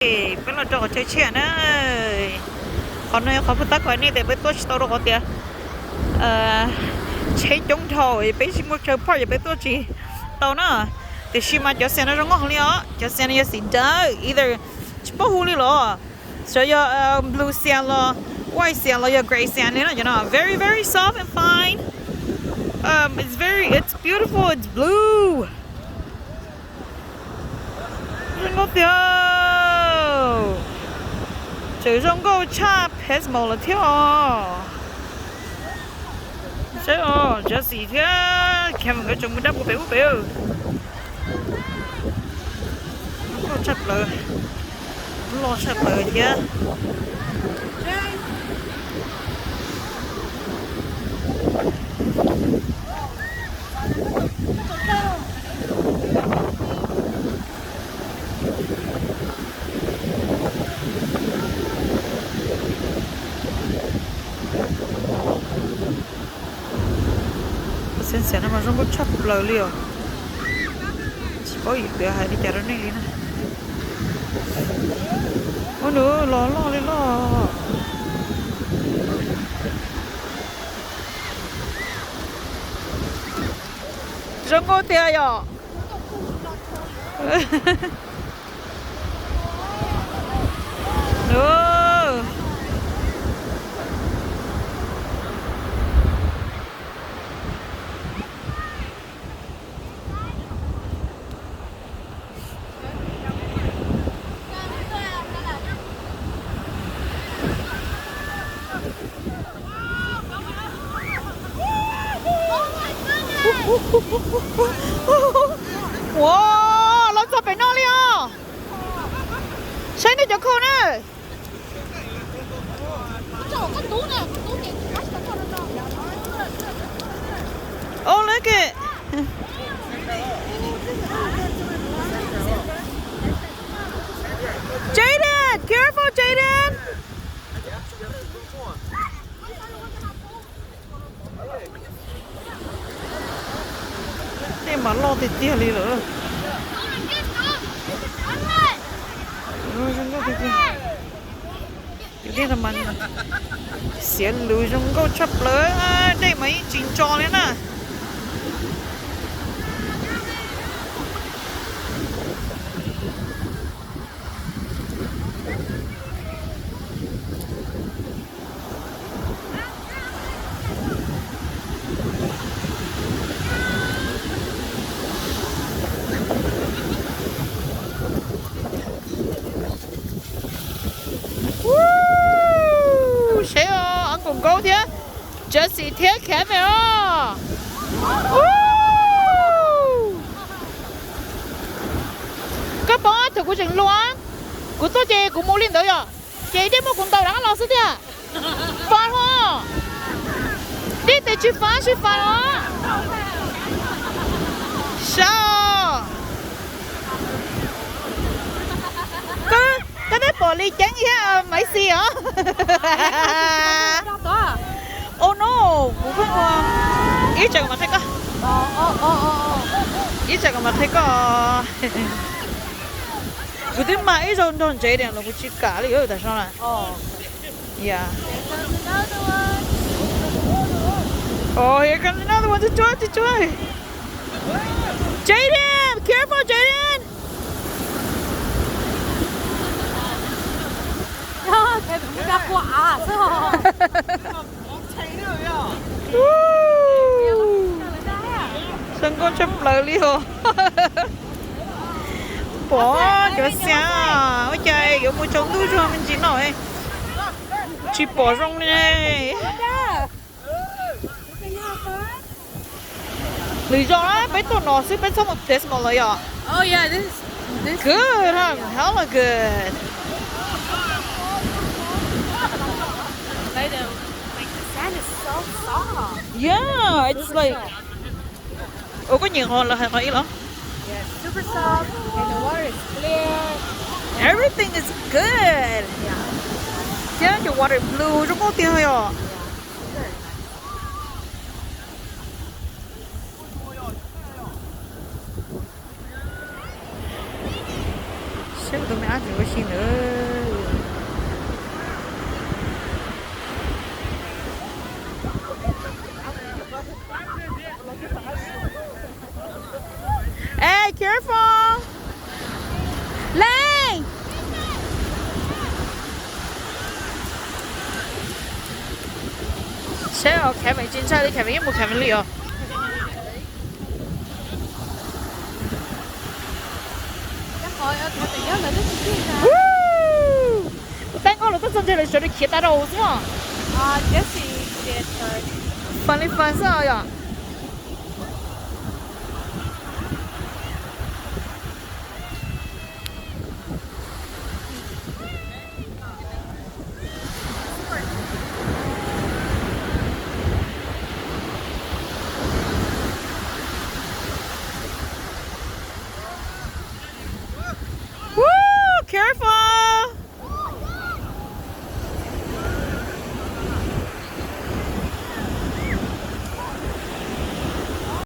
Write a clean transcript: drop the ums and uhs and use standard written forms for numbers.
bên là trò chơi chuyện đấy còn nơi khó phân tích cái này để bên tôi tao đâu có tiền chơi chống thổi bên xin một chơi phải bên tôi chỉ tao nữa thì khi mà cho xe nó ngon hơn nữa cho xe nó xịn đỡ either chỉ bảo huli lo so your blue sand lo white sand lo your gray sand you know very very soft and fine it's beautiful it's blue ngon tiêu chỉ trong câu cha pet màu là thiếu chứ just gì thế kem cái trong đắp của béo béo lo chặt lời chứ sen nó mà không chắp lời liều chỉ có gì để hai đi chợ đó này nè ôi nữa lo đi lo rong ngô tia à nữa wow nó chụp phải nó liền xem đi cho cô nè oh look it Jaden careful Jaden mà lo thì tia đi nữa không có cái là mình xỉa lùi không có chấp lỡ đây mấy chỉnh cho đấy nè cùng cô thế Jessie take camera các bạn thử của trình luôn của tôi chị cũng mua lên tới rồi chị đi mua cùng tàu đã lo sức thế phá hả đi tới chị phá đó sao cái đấy bỏ ly chén gì hả mấy xì hả oh no ý chẳng mà thấy có ý chẳng mà thấy có cứ thế mà ý rồi đòn chế đèn là một chiếc cá đi ở tại sao này yeah oh here comes another one to try Jaden careful Jaden cái cũng đã quả sao sân con chấp lời đi hồ bỏ cho xe ôi trời kiểu một trong túi cho mình chỉ nổi chỉ bỏ rong này lý do đó bé tụi nó sẽ bé xong một test một lời à oh yeah this good huh hella good like the sand is so soft yeah it's like ủa có nhiều hơn là hay lắm yeah super soft and the water is clear everything is good yeah the water blue rất có tiền rồi Xem tụi mày ăn thì có xin nữa xe ở cái mấy trên xe đi cái mấy một cái mấy liều Chắc hỏi ở cái tình nhớ là nó chỉ là tay ngon là tất chân chơi là chơi đi kia ta đâu chứ Jessie did her funny fun sao vậy